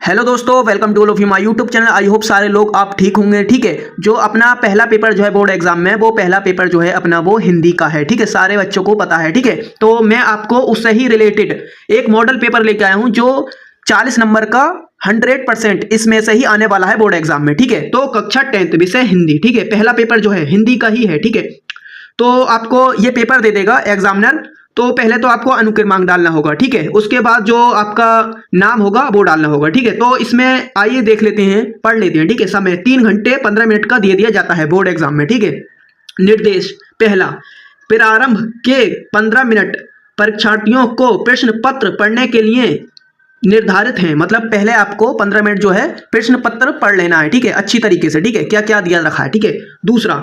Hello दोस्तों, welcome to all of you my YouTube channel. I hope सारे लोग आप ठीक होंगे। ठीक है, जो अपना पहला पेपर जो है बोर्ड एग्जाम में, वो पहला पेपर जो है अपना वो हिंदी का है। ठीक है, सारे बच्चों को पता है। ठीक है, तो मैं आपको उससे ही रिलेटेड एक मॉडल पेपर लेके आया हूं जो 40 नंबर का 100% इसमें से ही आने वाला है बोर्ड एग्जाम में। ठीक है, तो कक्षा 10th विषय हिंदी। ठीक है, पहला पेपर जो है हिंदी का ही है। ठीक है, तो आपको ये पेपर दे देगा एग्जामिनर। तो पहले तो आपको अनुक्रमांक डालना होगा। ठीक है, उसके बाद जो आपका नाम होगा वो डालना होगा। ठीक है, तो इसमें आइए देख लेते हैं, पढ़ लेते हैं। ठीक है, समय 3 घंटे 15 मिनट का दे दिया जाता है बोर्ड एग्जाम में। ठीक है, निर्देश पहला, प्रारंभ के 15 मिनट परीक्षार्थियों को प्रश्न पत्र पढ़ने के लिए निर्धारित हैं। मतलब पहले आपको 15 मिनट जो है प्रश्न पत्र पढ़ लेना है। ठीक है, अच्छी तरीके से। ठीक है, क्या क्या दिया रखा है। ठीक है, दूसरा,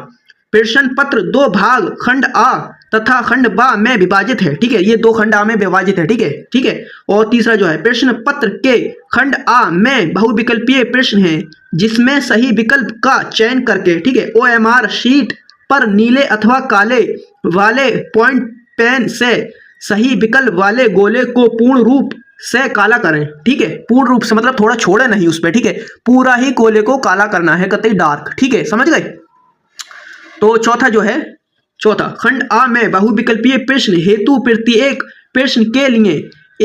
प्रश्न पत्र दो भाग खंड आ तथा खंड बा में विभाजित है। ठीक है, ये दो खंड आ में विभाजित है। ठीक है, ठीक है। और तीसरा जो है, प्रश्न पत्र के खंड आ में बहुविकल्पीय प्रश्न है जिसमें सही विकल्प का चयन करके, ठीक है, OMR शीट पर नीले अथवा काले वाले पॉइंट पेन से सही विकल्प वाले गोले को पूर्ण रूप से काला करें। ठीक है, पूर्ण रूप से मतलब थोड़ा छोड़े नहीं उस पर। ठीक है, पूरा ही गोले को काला करना है, कतई डार्क। ठीक है, समझ गए। तो चौथा जो है, चौथा खंड आ में बहुविकल्पीय प्रश्न हेतु प्रत्येक प्रश्न के लिए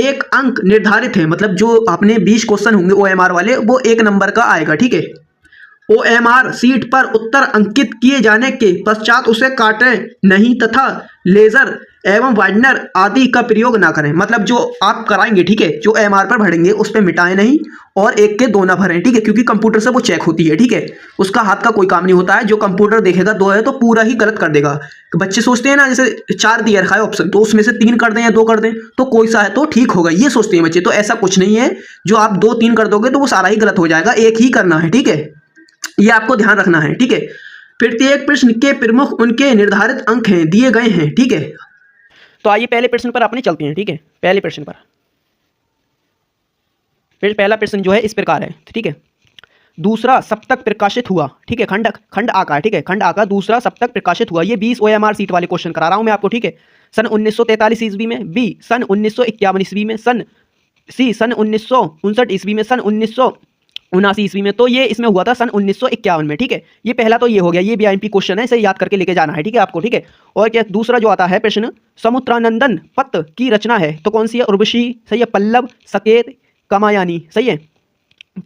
एक अंक निर्धारित है। मतलब जो आपने 20 क्वेश्चन होंगे OMR वाले, वो 1 नंबर का आएगा। ठीक है, OMR सीट पर उत्तर अंकित किए जाने के पश्चात उसे काटें नहीं तथा लेजर एवं वाइडनर आदि का प्रयोग ना करें। मतलब जो आप कराएंगे, ठीक है, जो OMR पर भरेंगे उस पर मिटाएं नहीं और एक के दो ना भरें। ठीक है, क्योंकि कंप्यूटर से वो चेक होती है। ठीक है, उसका हाथ का कोई काम नहीं होता है। जो कंप्यूटर देखेगा 2 है तो पूरा ही गलत कर देगा। बच्चे सोचते हैं ना, जैसे 4 दिया रखा है ऑप्शन, तो उसमें से 3 कर दें या 2 कर दें तो कोई सा है तो ठीक होगा, ये सोचते हैं बच्चे। तो ऐसा कुछ नहीं है, जो आप 2-3 कर दोगे तो वो सारा ही गलत हो जाएगा। एक ही करना है। ठीक है, ये आपको ध्यान रखना है। ठीक है, प्रत्येक प्रश्न के प्रमुख उनके निर्धारित अंक हैं, दिए गए हैं। ठीक है, तो आइए पहले प्रश्न पर अपने चलते हैं। ठीक है, पहले प्रश्न पर, फिर पहला प्रश्न जो है इस प्रकार है। ठीक है, दूसरा सप्तक प्रकाशित हुआ। ठीक है, खंड आ का है। ठीक है, खंड आ का दूसरा सप्तक प्रकाशित हुआ। ये 20 OMR सीट वाले क्वेश्चन करा रहा हूं मैं आपको। ठीक है, सन 1943 ईस्वी में, बी सन 1951 ईस्वी में, सन 1959 ईस्वी में, सन 1979 ईस्वी में। तो ये इसमें हुआ था सन 1951 में। ठीक है, ये पहला तो ये हो गया, ये BIMP क्वेश्चन है, इसे याद करके लेके जाना है। ठीक है आपको। ठीक है, और क्या दूसरा जो आता है प्रश्न, समुद्रानंदन पत्त की रचना है तो कौन सी है? उर्वशी, सही है। पल्लव, सकेत, कमायानी, सही है।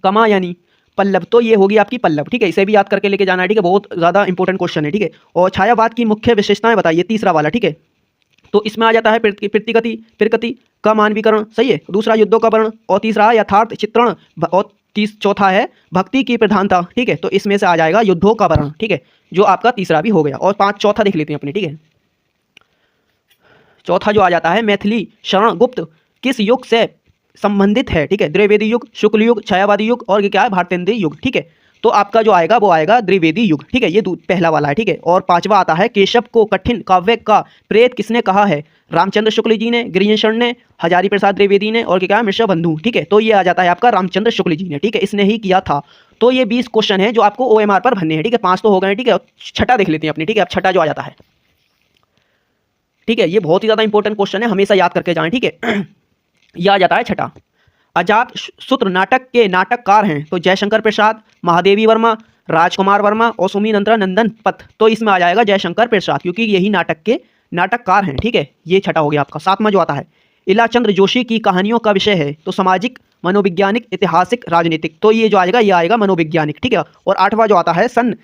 कमायानी, पल्लव, तो ये होगी आपकी पल्लव। ठीक है, इसे भी याद करके लेके जाना है। ठीक है, बहुत ज़्यादा इंपॉर्टेंट क्वेश्चन है। ठीक है, और छायावाद की मुख्य विशेषताएं बताइए, तीसरा वाला। ठीक है, तो इसमें आ जाता है प्रतिगति, प्रकृति का मानवीकरण, सही है। दूसरा युद्धों का वर्ण, और तीसरा यथार्थ चित्रण, और चौथा है भक्ति की प्रधानता। ठीक है, तो इसमें से आ जाएगा युद्धों का वर्ण। ठीक है, जो आपका तीसरा भी हो गया। और चौथा देख लेते हैं अपने। ठीक है, चौथा जो आ जाता है, मैथिली शरण गुप्त किस युग से संबंधित है? ठीक है, द्विवेदी युग, शुक्ल युग, छायावादी युग, और ये क्या है? भारतेंद्र युग। ठीक है, तो आपका जो आएगा वो आएगा द्विवेदी युग। ठीक है, ये पहला वाला है। ठीक है, और पांचवा आता है, केशव को कठिन काव्य का प्रेत किसने कहा है? रामचंद्र शुक्ल जी ने, गिरिशरण ने, हजारी प्रसाद द्विवेदी ने, और क्या है? मिश्र बंधु। ठीक है, तो ये आ जाता है आपका रामचंद्र शुक्ल जी ने। ठीक है, इसने ही किया था। तो ये 20 क्वेश्चन है जो आपको OMR पर भरने हैं। ठीक है, 5 तो हो गए। ठीक है, छठा देख लेते हैं अपनी। ठीक है, अब छठा जो आ जाता है, ठीक है, ये बहुत ही ज़्यादा इंपॉर्टेंट क्वेश्चन है, हमेशा याद करके जाएं। ठीक है, यह आ जाता है छठा, अजात सूत्र नाटक के नाटककार हैं तो जयशंकर प्रसाद, महादेवी वर्मा, राजकुमार वर्मा और सुमीनंद्र नंदन पथ। तो इसमें आ जाएगा जयशंकर प्रसाद, क्योंकि यही नाटक के नाटककार हैं। ठीक है, ये छठा हो गया आपका। सातवां जो आता है, इलाचंद्र जोशी की कहानियों का विषय है तो सामाजिक, मनोवैज्ञानिक, ऐतिहासिक, राजनीतिक। तो ये जो आएगा ये आएगा मनोवैज्ञानिक। ठीक है, और आठवां जो आता है, सन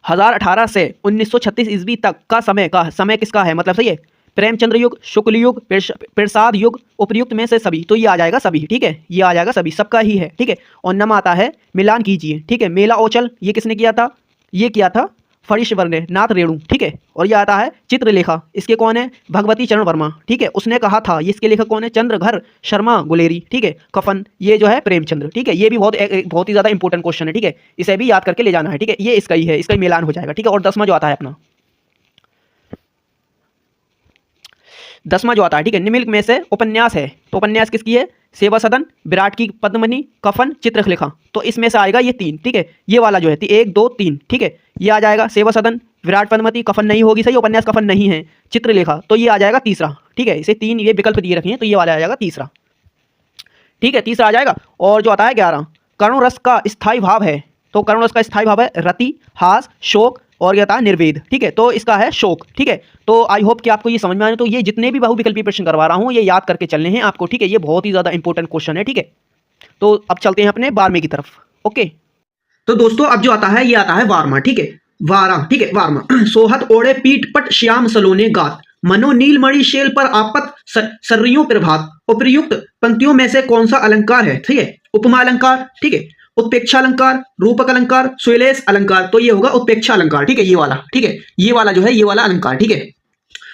1018 से 1936 ईस्वी तक का समय किसका है? मतलब सही है, प्रेमचंद्र युग, शुक्ल युग, प्रसाद युग, उपयुक्त में से सभी। तो ये आ जाएगा सभी। ठीक है, ये आ जाएगा सभी, सबका ही है। ठीक है, और नम आता है, मिलान कीजिए। ठीक है, मेला ओचल, ये किसने किया था? ये किया था फणीश्वर ने, नाथ रेणु। ठीक है, और ये आता है चित्रलेखा, इसके कौन है? भगवती चरण वर्मा। ठीक है, उसने कहा था, ये इसके लेखक कौन है? चंद्रघर शर्मा गुलेरी। ठीक है, कफन, ये जो है प्रेमचंद्र। ठीक है, ये भी बहुत ही ज़्यादा इंपॉर्टेंट क्वेश्चन है। ठीक है, इसे भी याद करके ले जाना है। ठीक है, ये इसका ही है, इसका ही मिलान हो जाएगा। ठीक है, और 10वां जो आता है अपना, 10वां जो आता है, ठीक है, निम्नलिखित में से उपन्यास है तो उपन्यास किसकी है? सेवा सदन, विराट की पद्मनी, कफन, चित्रलेखा। तो इसमें से आएगा ये 3। ठीक है, ये वाला जो है 1 2 3। ठीक है, ये आ जाएगा सेवा सदन, विराट पद्मती, कफन नहीं होगी, सही, उपन्यास कफन नहीं है, चित्रलेखा। तो ये आ जाएगा तीसरा। ठीक है, इसे 3 ये विकल्प दिए रखे हैं, तो ये वाला आ जाएगा तीसरा। ठीक है, तीसरा आ जाएगा। और जो आता है 11, करुण रस का स्थायी भाव है, तो करुण रस का स्थायी भाव है रति, हास, शोक और ये आता है निर्वेद। ठीक है, तो इसका है शोक। ठीक है, तो आई होप कि आपको ये समझ में आए। तो ये जितने भी बहुविकल्पी प्रश्न करवा रहा हूँ ये याद करके चलने हैं आपको। ठीक है, ये बहुत ही ज़्यादा इंपॉर्टेंट क्वेश्चन है। ठीक है, तो अब चलते हैं अपने 12वें की तरफ। ओके, तो दोस्तों अब जो आता है ये आता है 12वां। ठीक है, 12, ठीक है 12वां। सोहत ओढ़े पीठ पट श्याम सलोने गात, मनो नीलमणि शेल पर आपत सर्रियों प्रभात। उपर्युक्त पंक्तियों में से कौन सा अलंकार है? ठीक है, उपमा अलंकार, ठीक है, उत्प्रेक्षा अलंकार, रूपक अलंकार, सुलेश अलंकार। तो ये होगा उत्प्रेक्षा अलंकार। ठीक है, ये वाला। ठीक है, ये वाला जो है ये वाला अलंकार। ठीक है,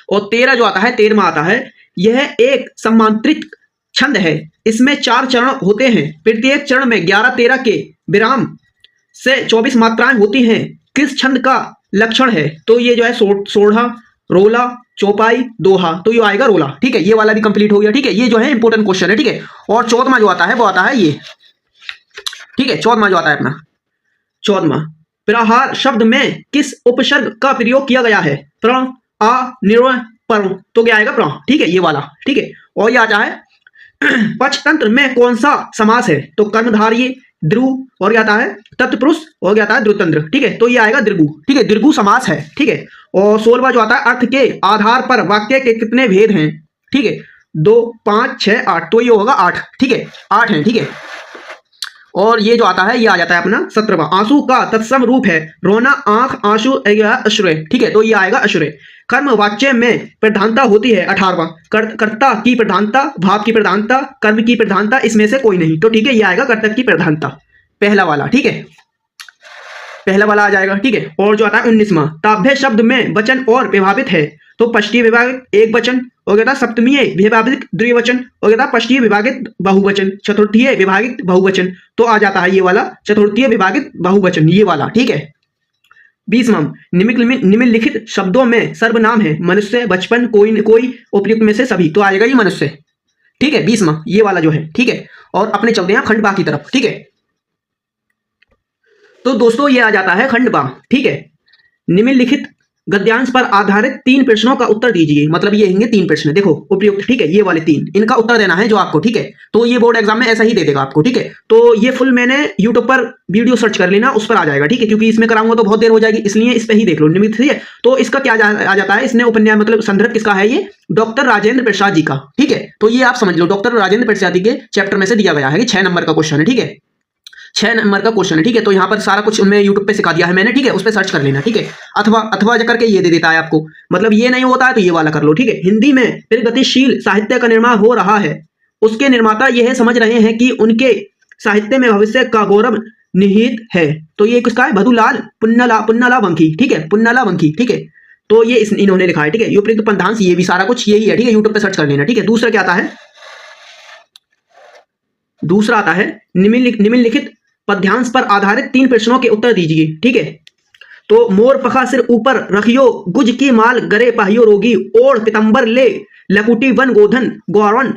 और 13 जो आता है 13वां आता है, यह एक समांतरित छंद है, इसमें 4 चरण होते हैं, प्रत्येक चरण में 11-13 के विराम से 24 मात्राएं होती हैं, किस छंद का लक्षण है? तो ये जो है सोढ़ा, रोला, चौपाई, दोहा। तो ये आएगा रोला। ठीक है, ये वाला भी कंप्लीट हो गया। ठीक है, ये जो है इंपॉर्टेंट क्वेश्चन है। ठीक है, और 14वां जो आता है वो आता है ये। ठीक है, 14वां जो आता है अपना 14वां, प्रहार शब्द में किस उपसर्ग का प्रयोग किया गया है? प्रण, आ, निर्वय, पर। तो क्या आएगा? प्रण। ठीक है, ये वाला। ठीक है, और ये आता है पक्षतंत्र में कौन सा समास है? तो कर्मधारय, ध्रुव, और क्या आता है तत्पुरुष, और क्या आता है ध्रुवतंत्र। ठीक है, तो ये आएगा दीर्घु। ठीक है, दीर्घु समास है। ठीक है, और 16वां जो आता है, अर्थ के आधार पर वाक्य के कितने भेद हैं? ठीक है, 2, 5, 6, 8। तो ये होगा 8। ठीक है, 8 है। ठीक है, और ये जो आता है ये आ जाता है अपना 17वां, आंसू का तत्सम रूप है रोना, आंख, आंसू, अश्रय। ठीक है, तो ये आएगा अश्रय। कर्म वाच्य में प्रधानता होती है 18वां, कर्ता की प्रधानता, भाव की प्रधानता, कर्म की प्रधानता, इसमें से कोई नहीं। तो ठीक है, ये आएगा कर्तव्य की प्रधानता, पहला वाला। ठीक है, पहला वाला आ जाएगा। ठीक है, और जो आता है 19वां, ताभ्य शब्द में वचन और विभावित है, तो पष्टीय विभागित एक वचन, और क्या था सप्तमीय विभागित द्विवचन, और क्या था पष्टीय विभागित बहुवचन, चतुर्थीय विभागित बहुवचन। तो आ जाता है ये वाला चतुर्थीय विभागित बहुवचन, ये वाला। ठीक है, 20वां, निम्नलिखित शब्दों में सर्वनाम है, मनुष्य, बचपन, कोई न कोई, उपयुक्त में से सभी। तो आएगा ये मनुष्य। ठीक है, 20वां ये वाला जो है। ठीक है, और अपने चलते हैं खंड बा की तरफ। ठीक है, तो दोस्तों ये आ जाता है खंड बा। ठीक है, निम्नलिखित गद्यांश पर आधारित 3 प्रश्नों का उत्तर दीजिए। मतलब ये होंगे 3 प्रश्न, देखो उपयुक्त। ठीक है, ये वाले 3, इनका उत्तर देना है जो आपको। ठीक है, तो ये बोर्ड एग्जाम में ऐसा ही दे देगा आपको। ठीक है, तो ये फुल मैंने यूट्यूब पर वीडियो सर्च कर लेना, उस पर आ जाएगा। ठीक है, क्योंकि इसमें कराऊंगा तो बहुत देर हो जाएगी, इसलिए इस पर ही देख लो निमित्त। ठीक है, तो इसका क्या आ जाता है, इसने उपन्यास मतलब संदर्भ किसका है? ये डॉक्टर राजेंद्र प्रसाद जी का। ठीक है, तो ये आप समझ लो, डॉक्टर राजेंद्र प्रसाद जी के चैप्टर में से दिया गया है। 6 नंबर का क्वेश्चन है। ठीक है, 6 नंबर का क्वेश्चन है। ठीक है, तो यहाँ पर सारा कुछ मैं यूट्यूब पे सिखा दिया है मैंने। ठीक है, उस पर सर्च कर लेना। ठीक है, अथवा करके ये दे देता है आपको, मतलब ये नहीं होता है तो ये वाला कर लो। ठीक है, हिंदी में प्रगतिशील साहित्य का निर्माण हो रहा है, उसके निर्माता यह समझ रहे हैं कि उनके साहित्य में भविष्य का गौरव निहित है। तो ये किसका है? भदुलाल पुन्नालावंकी। ठीक है, पुन्नालावंकी। ठीक है, तो ये इन्होंने लिखा है। ठीक है, उपयुक्त पंथांश ये भी सारा कुछ यही है। ठीक है, यूट्यूब पे सर्च कर लेना। ठीक है, दूसरा क्या आता है? दूसरा आता है निम्नलिखित पद्यांश पर आधारित 3 प्रश्नों के उत्तर दीजिए। ठीक है, तो मोर पखा सिर ऊपर रखियो, गुज की माल गरे पाहियो रोगी, ओढ़ पितंबर ले लकुटी वन गोधन गौरवन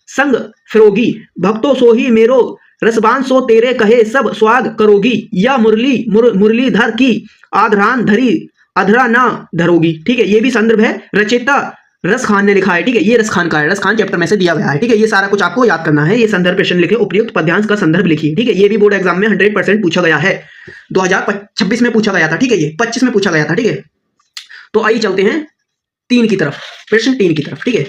संग फिरोगी, भक्तो सोही मेरो रसबान सो तेरे कहे सब स्वाग करोगी, या मुरलीधर की आधरान धरी अधरा ना धरोगी। ठीक है, ये भी संदर्भ है, रचयिता रस खान ने लिखा है। ठीक है, ये रस खान का है, रस खान चैप्टर में से दिया गया है। ठीक है, ये सारा कुछ आपको याद करना है। ये संदर्भ प्रश्न लिखे, उपयुक्त पद्यांश का संदर्भ लिखिए। ठीक है, ये भी बोर्ड एग्जाम में 100% पूछा गया है। 2026 में पूछा गया था। ठीक है, ये 25 में पूछा गया था। ठीक है, तो आइए चलते हैं 3 की तरफ, प्रश्न 3 की तरफ। ठीक है,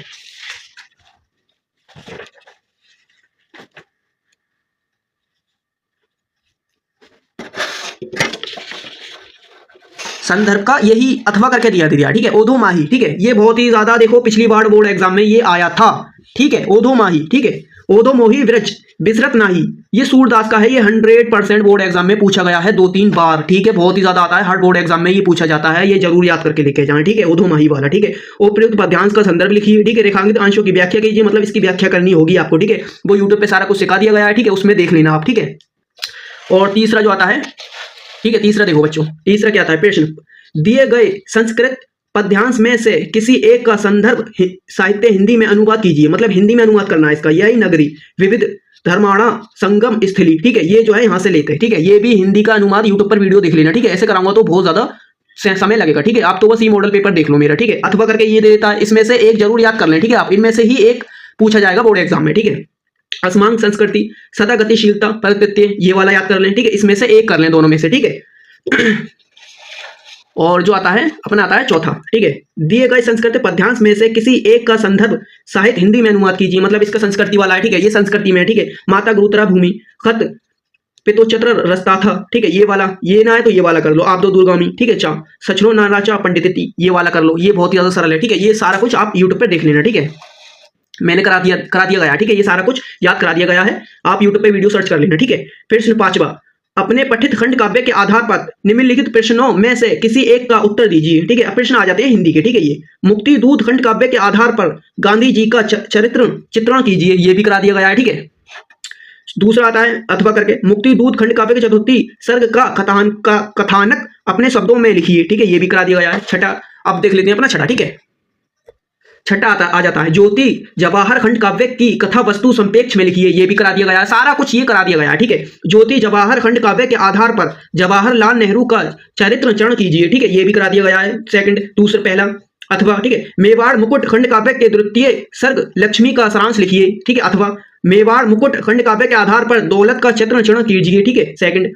संदर्भ का यही अथवा करके दिया। ठीक है, ओधो माही। ठीक है, ये बहुत ही ज्यादा देखो पिछली बार बोर्ड एग्जाम में ये आया था। ठीक है, ओधो माही। ठीक है, ओधो मोही व्रज बिसरत नाही, ये सूरदास का है। ये 100% बोर्ड एग्जाम में पूछा गया है 2-3 बार। ठीक है, बहुत ही ज्यादा आता है, हर बोर्ड एग्जाम में ये पूछा जाता है, ये जरूर याद करके लेके जाएं। ठीक है, ओधो माही वाला। ठीक है, उपयुक्त पद्यांश का संदर्भ लिखिए। ठीक है, रेखांकित अंशों की व्याख्या कीजिए, मतलब इसकी व्याख्या करनी होगी आपको। ठीक है, वो यूट्यूब पे सारा कुछ सिखा दिया गया है। ठीक है, उसमें देख लेना आप। ठीक है, और तीसरा जो आता है, ठीक है, तीसरा देखो बच्चों, तीसरा क्या आता है? प्रश्न दिए गए संस्कृत पद्यांश में से किसी एक का संदर्भ साहित्य हिंदी में अनुवाद कीजिए। मतलब हिंदी में अनुवाद करना है इसका। यही नगरी विविध धर्माणा संगम स्थली। ठीक है, ये जो है यहाँ से लेते हैं। ठीक है, ये भी हिंदी का अनुवाद यूट्यूब पर वीडियो देख लेना। ठीक है, ऐसे कराऊंगा तो बहुत ज्यादा समय लगेगा। ठीक है, आप तो बस ये मॉडल पेपर देख लो मेरा। ठीक है, अथवा करके ये देता है, इसमें से एक जरूर याद कर लें। ठीक है, आप इनमें से ही एक पूछा जाएगा बोर्ड एग्जाम में। ठीक है, असमांग संस्कृति, सदा गतिशीलता, प्रकृति, ये वाला याद कर लें, ठीक है। इसमें से एक कर लें दोनों में से, ठीक है। और जो आता है अपना आता है चौथा, ठीक है। दिए गए संस्कृति पद्यांश में से किसी एक का संदर्भ साहित्य हिंदी में अनुवाद कीजिए, मतलब इसका संस्कृति वाला है, ठीक है। ये संस्कृति में है, ठीक है। माता गुरुतरा भूमि, खत पितोचत्र रस्ता था, ठीक है। ये वाला, ये ना है तो ये वाला कर लो, आप दो दूरगामी, ठीक है। चा सचरो नाराचा पंडित, ये वाला कर लो, ये बहुत ही ज्यादा सरल है, ठीक है। ये सारा कुछ आप यूट्यूब पे देख लेना, ठीक है। मैंने करा दिया गया, ठीक है। ये सारा कुछ याद करा दिया गया है, आप यूट्यूब पे वीडियो सर्च कर लेना, ठीक है। प्रश्न 5वां, अपने पठित खंड काव्य के आधार पर निम्नलिखित प्रश्नों में से किसी एक का उत्तर दीजिए, ठीक है। अब प्रश्न आ जाते हैं हिंदी के, ठीक है। ये मुक्ति दूत खंड काव्य के आधार पर गांधी जी का चित्रण कीजिए, ये भी करा दिया गया है, ठीक है। दूसरा आता है अथवा करके, मुक्ति दूत खंड काव्य के चतुर्थी सर्ग का कथानक अपने शब्दों में लिखिए, ठीक है। ये भी करा दिया गया है। छठा, अब देख लेते हैं अपना छठा, ठीक है। छठा आ जाता है ज्योति जवाहर खंड काव्य की कथा वस्तु संपेक्ष में लिखिए, ये भी करा दिया गया है। सारा कुछ ये करा दिया गया है, ठीक है। ज्योति जवाहर खंड काव्य के आधार पर जवाहरलाल नेहरू का चरित्र चरण कीजिए, ठीक है। ये भी करा दिया गया है। सेकंड, दूसरा, पहला अथवा, ठीक है। मेवाड़ मुकुट खंड काव्य के द्वितीय सर्ग लक्ष्मी का सारांश लिखिए, ठीक है। अथवा मेवाड़ मुकुट खंड काव्य के आधार पर दौलत का चित्रण चरण कीजिए, ठीक है। सेकंड,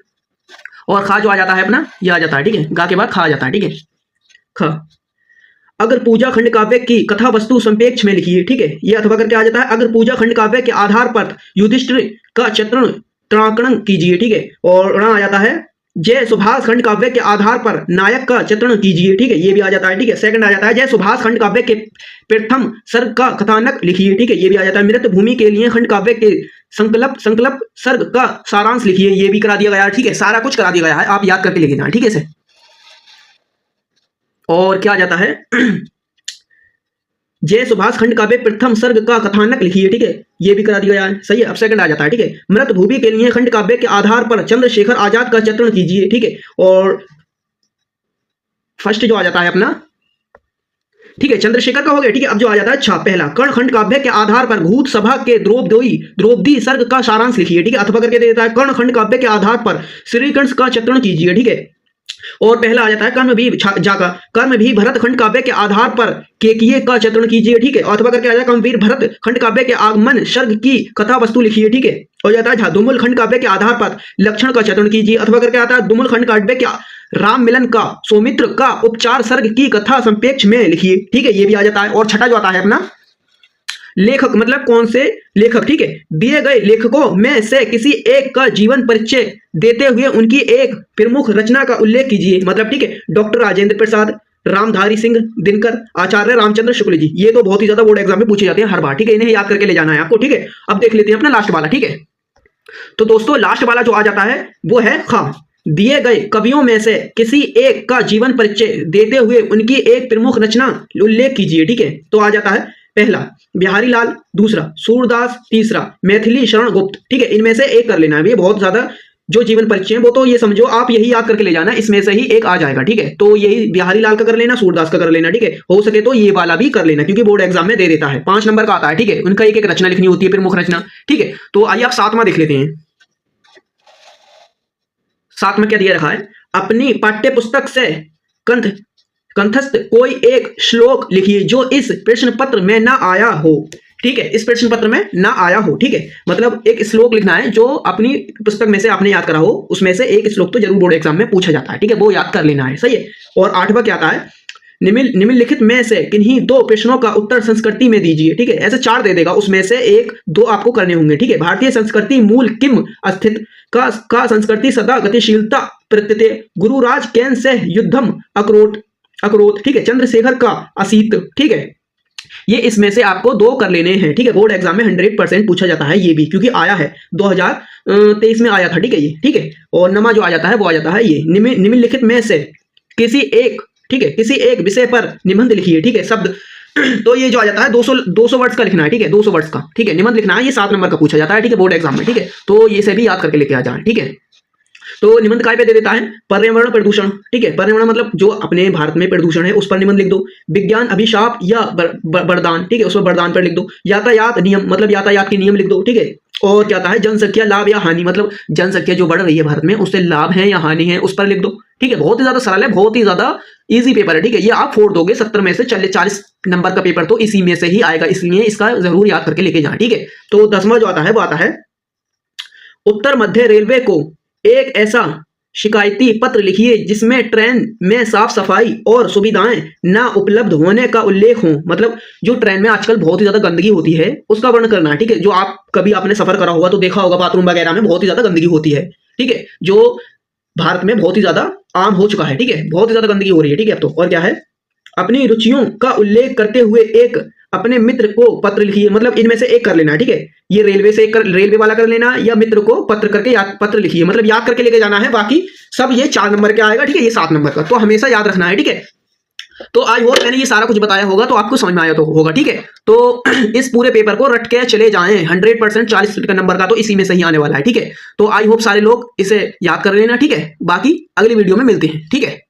और खा जो आ जाता है अपना, ये आ जाता है, ठीक है। गा के बाद खा आ जाता है, ठीक है। ख, अगर पूजा खंड काव्य की कथा वस्तु संपेक्ष में लिखिए, ठीक है। ये अथवा करके आ जाता है। अगर पूजा खंड काव्य के आधार पर युधिष्ठिर का चित्रण कीजिए, ठीक है। और आ जाता है जय सुभाष खंड काव्य के आधार पर नायक का चित्रण कीजिए, ठीक है। ये भी आ जाता है, ठीक है। सेकंड आ जाता है जय सुभाष खंड काव्य के प्रथम सर्ग का कथानक लिखिए, ठीक है। ये भी आ जाता है। मृत भूमि के लिए खंड काव्य के संकल्प सर्ग का सारांश लिखिए, ये भी करा दिया गया है, ठीक है। सारा कुछ करा दिया गया है, आप याद करके लिखना, ठीक है सर। और क्या जाता है जय सुभाष खंड काव्य प्रथम सर्ग का कथानक लिखिए, ठीक है। ये भी करा दिया गया है, सही है। अब सेकंड आ जाता है, ठीक है। मृत भूमि के लिए खंड काव्य के आधार पर चंद्रशेखर आजाद का चित्रण कीजिए, ठीक है। और फर्स्ट जो आ जाता है अपना, ठीक है, चंद्रशेखर का हो गया, ठीक है। अब जो आ जाता है अच्छा, पहला कर्ण खंड काव्य के आधार पर भूत सभा के द्रौपदी सर्ग का सारांश लिखिए, ठीक है। अथवा करके देता है कर्ण खंड काव्य के आधार पर श्री कृष्ण का चित्रण कीजिए, ठीक है। और पहला आ जाता है कर्म भी भरत खंड काव्य के आधार पर केकिए का चित्रण कीजिए, ठीक है। अथवा करके आ जाता है कर्मवीर भरत खंड काव्य के आगमन सर्ग की कथा वस्तु लिखिए, ठीक है। और जाता है दुमुल खंड काव्य के आधार पर लक्षण का चित्रण कीजिए। अथवा करके आता है दुमुल खंड काव्य के राम मिलन का सौमित्र का उपचार सर्ग की कथा संपेक्ष में लिखिए, ठीक है। ये भी आ जाता है। और छठा जो आता है अपना लेखक, मतलब कौन से लेखक, ठीक है। दिए गए लेखकों में से किसी एक का जीवन परिचय देते हुए उनकी एक प्रमुख रचना का उल्लेख कीजिए, मतलब ठीक है। डॉक्टर राजेंद्र प्रसाद, रामधारी सिंह दिनकर, आचार्य रामचंद्र शुक्ल जी, ये तो बहुत ही ज्यादा बोर्ड एग्जाम में पूछे जाते हैं हर बार, ठीक है। इन्हें याद करके ले जाना है आपको, ठीक है। अब देख लेते हैं अपना लास्ट वाला, ठीक है। तो दोस्तों लास्ट वाला जो आ जाता है वो है खा, दिए गए कवियों में से किसी एक का जीवन परिचय देते हुए उनकी एक प्रमुख रचना उल्लेख कीजिए, ठीक है। तो आ जाता है पहला बिहारी लाल, दूसरा सूरदास, तीसरा मैथिली शरण गुप्त, ठीक है। इनमें से एक कर लेना है। ये बहुत ज्यादा जो जीवन परिचय है वो तो ये समझो आप यही याद करके ले जाना, इसमें से ही एक आ जाएगा, ठीक है। तो यही बिहारी लाल का कर लेना, सूरदास का कर लेना, ठीक है। हो सके तो ये वाला भी कर लेना क्योंकि बोर्ड एग्जाम में दे देता है, 5 नंबर का आता है, ठीक है। उनका एक एक रचना लिखनी होती है, प्रमुख रचना, ठीक है। तो आइए आप 7वां देख लेते हैं। 7 में क्या दिया रखा है, अपनी पाठ्य पुस्तक से कंठस्थ कोई एक श्लोक लिखिए जो इस प्रश्न पत्र में ना आया हो, ठीक है। इस प्रश्न पत्र में ना आया हो, ठीक है। मतलब एक श्लोक लिखना है जो अपनी पुस्तक में से आपने याद करा हो, उसमें से एक श्लोक तो जरूर बोर्ड एग्जाम में पूछा जाता है, ठीक है। वो याद कर लेना है, सही है। और 8वां क्या आता है, निम्नलिखित में से किन्हीं 2 प्रश्नों का उत्तर संस्कृति में दीजिए, ठीक है। ऐसे 4 दे देगा, उसमें से 1-2 आपको करने होंगे, ठीक है। भारतीय संस्कृति मूल किम स्थित का संस्कृति सदा गतिशीलता प्रत्यय, गुरुराज कैन से युद्धम अक्रोध, ठीक है। चंद्रशेखर का असीत, ठीक है। ये इसमें से आपको 2 कर लेने हैं, ठीक है। बोर्ड एग्जाम में 100% पूछा जाता है ये भी, क्योंकि आया है 2023 में आया था, ठीक है ये, ठीक है। और नमा जो आ जाता है वो आ जाता है ये निम्नलिखित में से किसी एक, ठीक है, किसी एक विषय पर निबंध लिखिए, ठीक है। शब्द तो ये जो आ जाता है 200 वर्ड्स का लिखना है, ठीक है। 200 वर्ड्स का, ठीक है, निबंध लिखना है। ये 7 नंबर का पूछा जाता है, ठीक है, बोर्ड एग्जाम में, ठीक है। तो ये से भी याद करके लेके आ जाए, ठीक है। तो निबंध काय पे दे देता है, पर्यावरण प्रदूषण, ठीक है। पर्यावरण मतलब जो अपने भारत में प्रदूषण है उस पर निबंध लिख दो। विज्ञान अभिशाप या वरदान, ठीक है, उस पर वरदान पर लिख दो। यातायात नियम, मतलब यातायात के नियम लिख दो, ठीक है। और क्या आता है, जनसंख्या लाभ या हानि, मतलब जनसंख्या जो बढ़ रही है भारत में उससे लाभ है या हानि है उस पर लिख दो, ठीक है। बहुत ही ज्यादा सरल है, बहुत ही ज्यादा इजी पेपर है, ठीक है। ये आप फोड़ दोगे, 70 में से 40 नंबर का पेपर तो इसी में से ही आएगा, इसलिए इसका जरूर याद करके लेके जाए, ठीक है। तो 10वां जो आता है वो आता है, उत्तर मध्य रेलवे को एक ऐसा शिकायती पत्र लिखिए जिसमें ट्रेन में साफ सफाई और सुविधाएं ना उपलब्ध होने का उल्लेख हो। मतलब जो ट्रेन में आजकल बहुत ही ज्यादा गंदगी होती है उसका वर्णन करना है, ठीक है। जो आप कभी आपने सफर करा होगा तो देखा होगा बाथरूम वगैरह में बहुत ही ज्यादा गंदगी होती है, ठीक है, जो भारत में बहुत ही ज्यादा आम हो चुका है, ठीक है, बहुत ही ज्यादा गंदगी हो रही है, ठीक है। अब तो और क्या है, अपनी रुचियों का उल्लेख करते हुए एक अपने मित्र को पत्र लिखिए। मतलब इनमें से एक कर लेना है, ठीक है। ये रेलवे से एक रेलवे वाला कर लेना, या मित्र को पत्र करके पत्र लिखिए, मतलब याद करके लेके जाना है। बाकी सब ये 4 नंबर का आएगा, ठीक है, ये 7 नंबर का, तो हमेशा याद रखना है, ठीक है। तो आई होप मैंने ये सारा कुछ बताया होगा तो आपको समझ में आया तो होगा, ठीक है। तो इस पूरे पेपर को रट के चले जाएं, 100% 40 का नंबर का तो इसी में से ही आने वाला है, ठीक है। तो आई होप सारे लोग इसे याद कर लेना, ठीक है। बाकी अगली वीडियो में मिलते हैं, ठीक है।